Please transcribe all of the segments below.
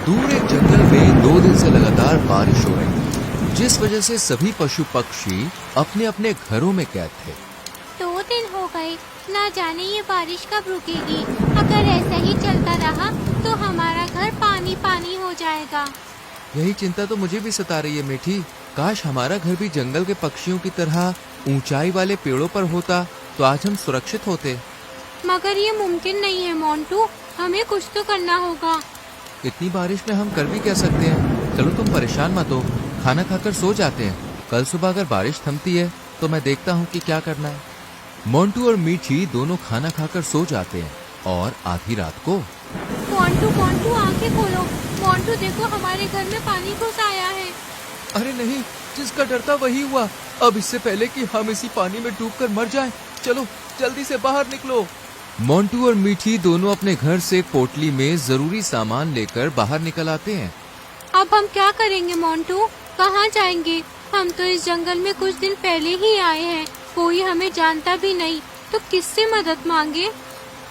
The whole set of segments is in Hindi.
दूर एक जंगल में 2 दिन से लगातार बारिश हो रही थी, जिस वजह से सभी पशु पक्षी अपने अपने घरों में कैद थे। 2 दिन हो गए, ना जाने ये बारिश कब रुकेगी। अगर ऐसा ही चलता रहा तो हमारा घर पानी पानी हो जाएगा। यही चिंता तो मुझे भी सता रही है मीठी। काश हमारा घर भी जंगल के पक्षियों की तरह ऊंचाई वाले पेड़ों पर होता तो आज हम सुरक्षित होते। मगर ये मुमकिन नहीं है मोंटू, हमें कुछ तो करना होगा। इतनी बारिश में हम कर भी क्या सकते हैं। चलो तुम परेशान मत हो, खाना खाकर सो जाते हैं। कल सुबह अगर बारिश थमती है तो मैं देखता हूँ कि क्या करना है। मोंटू और मीठी दोनों खाना खाकर सो जाते हैं और आधी रात को मोंटू मोंटू आंखें खोलो। मोंटू देखो, हमारे घर में पानी घुस आया है। अरे नहीं, जिसका डर था वही हुआ। अब इससे पहले कि हम इसी पानी में डूबकर मर जाएं, चलो जल्दी से बाहर निकलो। मोंटू और मीठी दोनों अपने घर से पोटली में जरूरी सामान लेकर बाहर निकल आते हैं। अब हम क्या करेंगे मोंटू, कहाँ जाएंगे? हम तो इस जंगल में कुछ दिन पहले ही आए हैं, कोई हमें जानता भी नहीं, तो किससे मदद मांगे?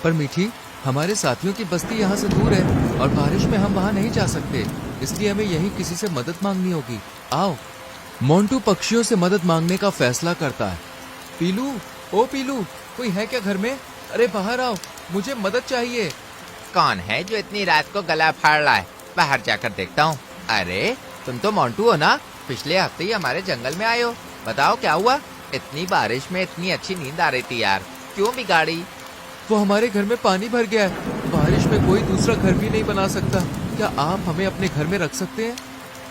पर मीठी, हमारे साथियों की बस्ती यहाँ से दूर है और बारिश में हम वहाँ नहीं जा सकते, इसलिए हमें यहीं किसी से मदद मांगनी होगी। आओ। मोंटू पक्षियों से मदद मांगने का फैसला करता है। पीलू, ओ पीलू, कोई है क्या घर में? अरे बाहर आओ, मुझे मदद चाहिए। कौन है जो इतनी रात को गला फाड़ रहा है? बाहर जाकर देखता हूँ। अरे तुम तो मोंटू हो ना, पिछले हफ्ते ही हमारे जंगल में आए हो। बताओ क्या हुआ? इतनी बारिश में इतनी अच्छी नींद आ रही थी यार, क्यों बिगाड़ी? वो हमारे घर में पानी भर गया है, बारिश में कोई दूसरा घर भी नहीं बना सकता। क्या आप हमें अपने घर में रख सकते हैं?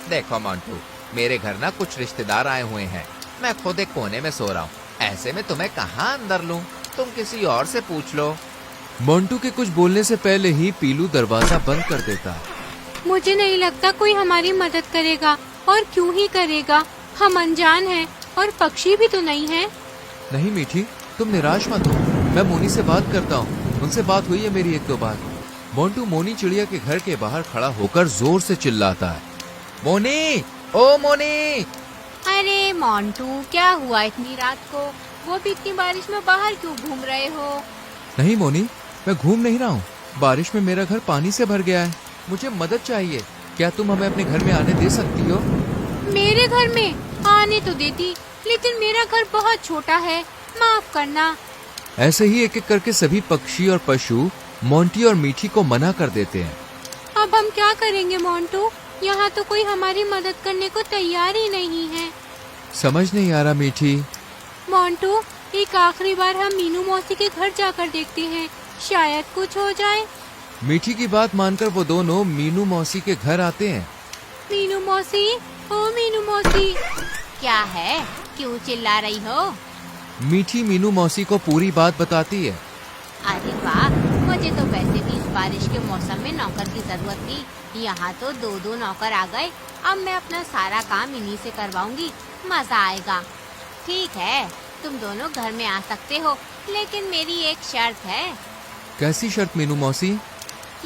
देखो मोंटू, मेरे घर ना कुछ रिश्तेदार आए हुए हैं, मैं खुद एक कोने में सो रहा हूँ। ऐसे में तुम्हें कहाँ अंदर लूँ? तुम किसी और से पूछ लो। मोंटू के कुछ बोलने से पहले ही पीलू दरवाजा बंद कर देता है। मुझे नहीं लगता कोई हमारी मदद करेगा, और क्यों ही करेगा, हम अनजान हैं और पक्षी भी तो नहीं है। नहीं मीठी, तुम निराश मत हो, मैं मोनी से बात करता हूँ। उनसे बात हुई है मेरी 1-2 बार। मोंटू मोनी चिड़िया के घर के बाहर खड़ा होकर जोर से चिल्लाता है। मोनी, ओ मोनी! अरे मोंटू, क्या हुआ इतनी रात को? वो भी इतनी बारिश में बाहर क्यों घूम रहे हो? नहीं मोनी, मैं घूम नहीं रहा हूँ। बारिश में मेरा घर पानी से भर गया है, मुझे मदद चाहिए। क्या तुम हमें अपने घर में आने दे सकती हो? मेरे घर में आने तो देती, लेकिन मेरा घर बहुत छोटा है, माफ करना। ऐसे ही एक एक करके सभी पक्षी और पशु मोंटी और मीठी को मना कर देते हैं। अब हम क्या करेंगे मोंटू? यहाँ तो कोई हमारी मदद करने को तैयार ही नहीं है। समझ नहीं आ रहा मीठी। मोंटू, एक आखिरी बार हम मीनू मौसी के घर जाकर देखते हैं, शायद कुछ हो जाए। मीठी की बात मानकर वो दोनों मीनू मौसी के घर आते हैं। मीनू मौसी, ओ मीनू मौसी। क्या है, क्यों चिल्ला रही हो? मीठी मीनू मौसी को पूरी बात बताती है। अरे वाह, मुझे तो वैसे भी इस बारिश के मौसम में नौकर की जरूरत थी। यहाँ तो 2-2 नौकर आ गए। अब मैं अपना सारा काम इन्हीं से करवाऊंगी, मजा आएगा। ठीक है, तुम दोनों घर में आ सकते हो, लेकिन मेरी एक शर्त है। कैसी शर्त मीनू मौसी?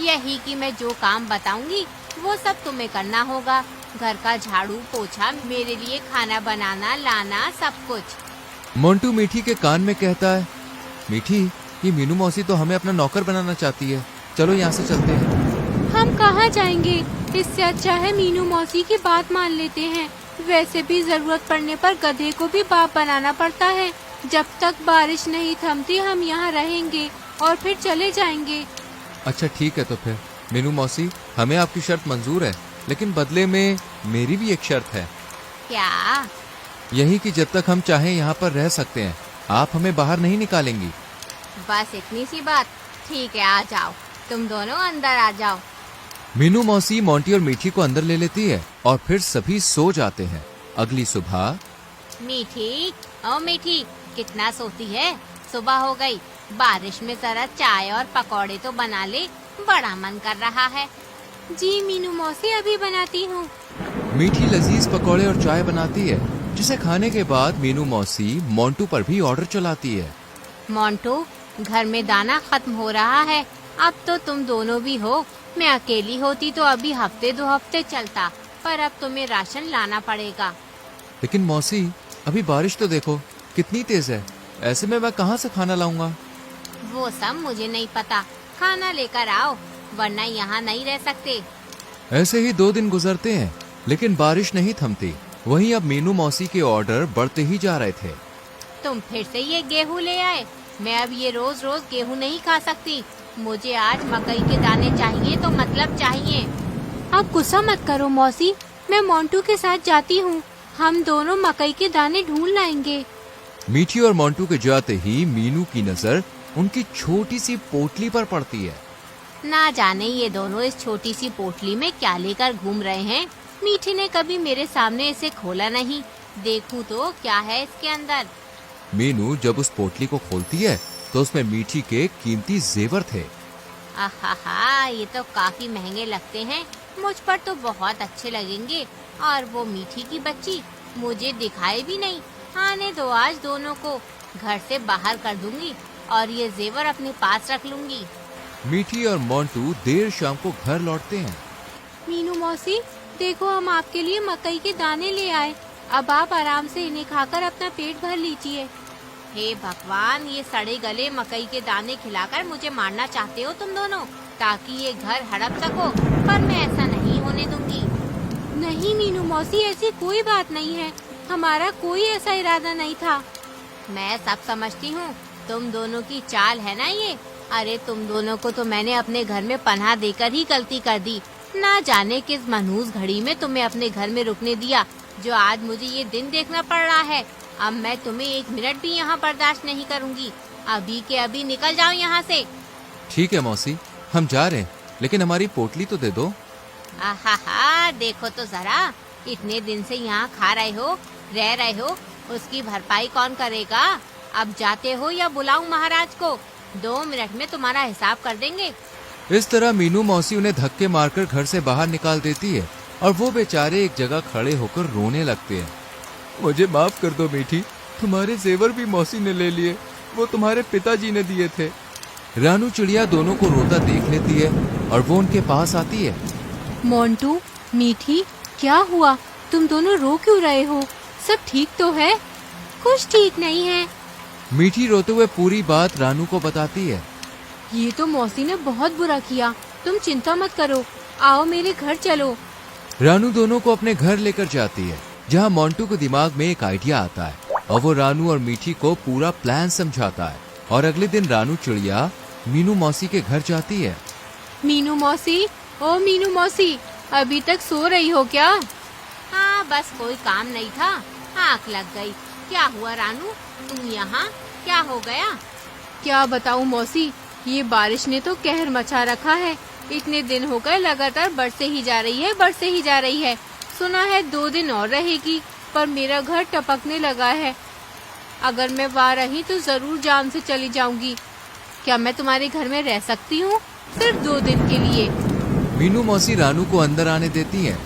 यही कि मैं जो काम बताऊंगी वो सब तुम्हें करना होगा। घर का झाड़ू पोछा, मेरे लिए खाना बनाना लाना, सब कुछ। मोंटू मीठी के कान में कहता है, मीठी, ये मीनू मौसी तो हमें अपना नौकर बनाना चाहती है, चलो यहाँ से चलते हैं। हम कहाँ जाएंगे? इससे अच्छा है मीनू मौसी की बात मान लेते हैं। वैसे भी जरूरत पड़ने पर गधे को भी बाप बनाना पड़ता है। जब तक बारिश नहीं थमती हम यहाँ रहेंगे और फिर चले जाएंगे। अच्छा ठीक है, तो फिर मीनू मौसी, हमें आपकी शर्त मंजूर है, लेकिन बदले में मेरी भी एक शर्त है। क्या? यही कि जब तक हम चाहें यहाँ पर रह सकते हैं, आप हमें बाहर नहीं निकालेंगी। बस इतनी सी बात? ठीक है, आ जाओ, तुम दोनों अंदर आ जाओ। मीनू मौसी मोंटी और मीठी को अंदर ले लेती है और फिर सभी सो जाते हैं। अगली सुबह। मीठी, ओ मीठी, कितना सोती है? सुबह हो गई, बारिश में जरा चाय और पकौड़े तो बना ले, बड़ा मन कर रहा है। जी मीनू मौसी, अभी बनाती हूँ। मीठी लजीज पकौड़े और चाय बनाती है, जिसे खाने के बाद मीनू मौसी मोंटू पर भी ऑर्डर चलाती है। मोंटू, घर में दाना खत्म हो रहा है, अब तो तुम दोनों भी हो। मैं अकेली होती तो अभी 1-2 हफ्ते चलता, पर अब तुम्हें राशन लाना पड़ेगा। लेकिन मौसी, अभी बारिश तो देखो कितनी तेज है, ऐसे में मैं कहाँ से खाना लाऊंगा? वो सब मुझे नहीं पता, खाना लेकर आओ, वरना यहाँ नहीं रह सकते। ऐसे ही 2 दिन गुजरते हैं, लेकिन बारिश नहीं थमती। वहीं अब मीनू मौसी के ऑर्डर बढ़ते ही जा रहे थे। तुम फिर से ये गेहूं ले आए। मैं अब ये रोज रोज गेहूं नहीं खा सकती। मुझे आज मकई के दाने चाहिए तो मतलब चाहिए। आप गुस्सा मत करो मौसी, मैं मोंटू के साथ जाती हूँ। हम दोनों मकई के दाने ढूंढ लाएंगे। मीठी और मोंटू के जाते ही मीनू की नजर उनकी छोटी सी पोटली पर पड़ती है। ना जाने ये दोनों इस छोटी सी पोटली में क्या लेकर घूम रहे हैं। मीठी ने कभी मेरे सामने इसे खोला नहीं। देखूं तो क्या है इसके अंदर। मीनू जब उस पोटली को खोलती है तो उसमें मीठी के कीमती जेवर थे। आहा, ये तो काफी महंगे लगते हैं। मुझ पर तो बहुत अच्छे लगेंगे। और वो मीठी की बच्ची मुझे दिखाई भी नहीं। आने दो आज दोनों को, घर से बाहर कर दूंगी और ये जेवर अपने पास रख लूंगी। मीठी और मोंटू देर शाम को घर लौटते हैं। मीनू मौसी, देखो हम आपके लिए मकई के दाने ले आए। अब आप आराम से इन्हें खाकर अपना पेट भर लीजिए। हे भगवान, ये सड़े गले मकई के दाने खिलाकर मुझे मारना चाहते हो तुम दोनों, ताकि ये घर हड़प सको, पर मैं ऐसा नहीं होने दूंगी। नहीं मीनू मौसी, ऐसी कोई बात नहीं है। हमारा कोई ऐसा इरादा नहीं था। मैं सब समझती हूँ, तुम दोनों की चाल है ना ये। अरे तुम दोनों को तो मैंने अपने घर में पनाह देकर ही गलती कर दी। ना जाने किस मनहूस घड़ी में तुम्हें अपने घर में रुकने दिया, जो आज मुझे ये दिन देखना पड़ रहा है। अब मैं तुम्हें 1 मिनट भी यहाँ बर्दाश्त नहीं करूँगी। अभी के अभी निकल जाओ यहाँ से। ठीक है मौसी, हम जा रहे हैं, लेकिन हमारी पोटली तो दे दो। आहा, देखो तो जरा, इतने दिन से यहाँ खा रहे हो, रह रहे हो, उसकी भरपाई कौन करेगा। अब जाते हो या बुलाऊं महाराज को? 2 मिनट में तुम्हारा हिसाब कर देंगे। इस तरह मीनू मौसी उन्हें धक्के मारकर घर से बाहर निकाल देती है और वो बेचारे एक जगह खड़े होकर रोने लगते हैं। मुझे माफ कर दो मीठी, तुम्हारे जेवर भी मौसी ने ले लिए, वो तुम्हारे पिताजी ने दिए थे। रानू चिड़िया दोनों को रोता देख लेती है और वो उनके पास आती है। मोंटू, मीठी, क्या हुआ? तुम दोनों रो क्यों रहे हो? सब ठीक तो है? कुछ ठीक नहीं है। मीठी रोते हुए पूरी बात रानू को बताती है। ये तो मौसी ने बहुत बुरा किया। तुम चिंता मत करो, आओ मेरे घर चलो। रानू दोनों को अपने घर लेकर जाती है, जहाँ मोंटू के दिमाग में एक आइडिया आता है और वो रानू और मीठी को पूरा प्लान समझाता है। और अगले दिन रानू चिड़िया मीनू मौसी के घर जाती है। मीनू मौसी, ओ मीनू मौसी, अभी तक सो रही हो क्या? हाँ, बस कोई काम नहीं था, आँख लग गई। क्या हुआ रानू, तुम यहाँ? क्या हो गया? क्या बताऊँ मौसी, ये बारिश ने तो कहर मचा रखा है। इतने दिन हो गए लगातार बरसे ही जा रही है, बरसे ही जा रही है। सुना है 2 दिन और रहेगी, पर मेरा घर टपकने लगा है। अगर मैं वहाँ रही तो जरूर जान से चली जाऊंगी। क्या मैं तुम्हारे घर में रह सकती हूँ? सिर्फ 2 दिन के लिए। मीनू मौसी रानू को अंदर आने देती है।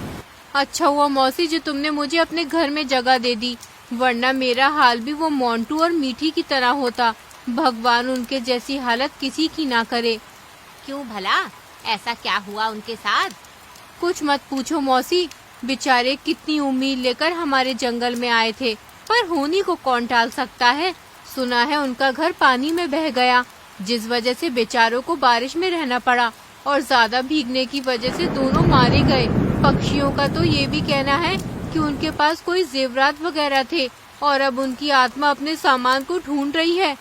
अच्छा हुआ मौसी जो तुमने मुझे अपने घर में जगह दे दी, वरना मेरा हाल भी वो मोंटू और मीठी की तरह होता। भगवान उनके जैसी हालत किसी की ना करे। क्यों भला, ऐसा क्या हुआ उनके साथ? कुछ मत पूछो मौसी, बेचारे कितनी उम्मीद लेकर हमारे जंगल में आए थे, पर होनी को कौन टाल सकता है। सुना है उनका घर पानी में बह गया, जिस वजह से बेचारों को बारिश में रहना पड़ा और ज्यादा भीगने की वजह से दोनों मारे गए। पक्षियों का तो ये भी कहना है कि उनके पास कोई जेवरात वगैरह थे और अब उनकी आत्मा अपने सामान को ढूंढ रही है।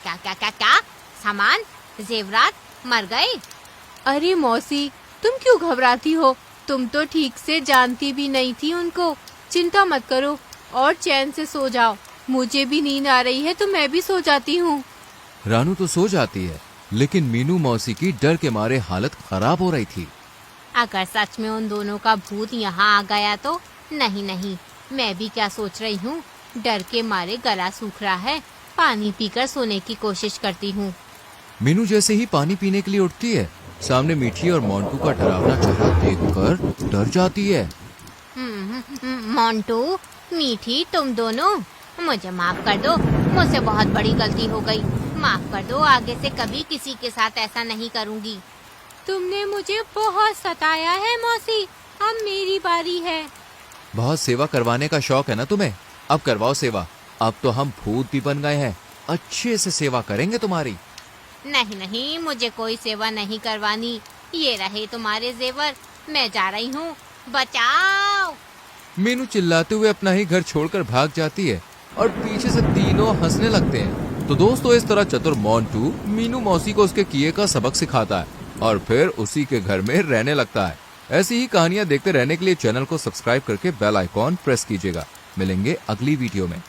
क्या क्या क्या क्या? सामान, जेवरात मर गए? अरे मौसी, तुम क्यों घबराती हो? तुम तो ठीक से जानती भी नहीं थी उनको। चिंता मत करो और चैन से सो जाओ। मुझे भी नींद आ रही है तो मैं भी सो जाती हूँ। रानू तो सो जाती है, लेकिन मीनू मौसी की डर के मारे हालत खराब हो रही थी। अगर सच में उन दोनों का भूत यहाँ आ गया तो? नहीं नहीं, मैं भी क्या सोच रही हूँ, डर के मारे गला सूख रहा है, पानी पीकर सोने की कोशिश करती हूँ। मीनू जैसे ही पानी पीने के लिए उठती है, सामने मीठी और मोंटू का डरावना चेहरा देखकर डर जाती है। मोंटू, मीठी, तुम दोनों मुझे माफ कर दो, मुझसे बहुत बड़ी गलती हो गई। माफ कर दो, आगे से कभी किसी के साथ ऐसा नहीं करूँगी। तुमने मुझे बहुत सताया है मौसी, अब मेरी बारी है। बहुत सेवा करवाने का शौक है ना तुम्हें, अब करवाओ सेवा। अब तो हम भूत भी बन गए हैं, अच्छे से सेवा करेंगे तुम्हारी। नहीं नहीं, मुझे कोई सेवा नहीं करवानी। ये रहे तुम्हारे जेवर, मैं जा रही हूँ, बचाओ। मीनू चिल्लाते हुए अपना ही घर छोड़कर भाग जाती है और पीछे से तीनों हंसने लगते हैं। तो दोस्तों, इस तरह चतुर मोंटू मीनू मौसी को उसके किए का सबक सिखाता है और फिर उसी के घर में रहने लगता है। ऐसी ही कहानियां देखते रहने के लिए चैनल को सब्सक्राइब करके बेल आइकॉन प्रेस कीजिएगा। मिलेंगे अगली वीडियो में।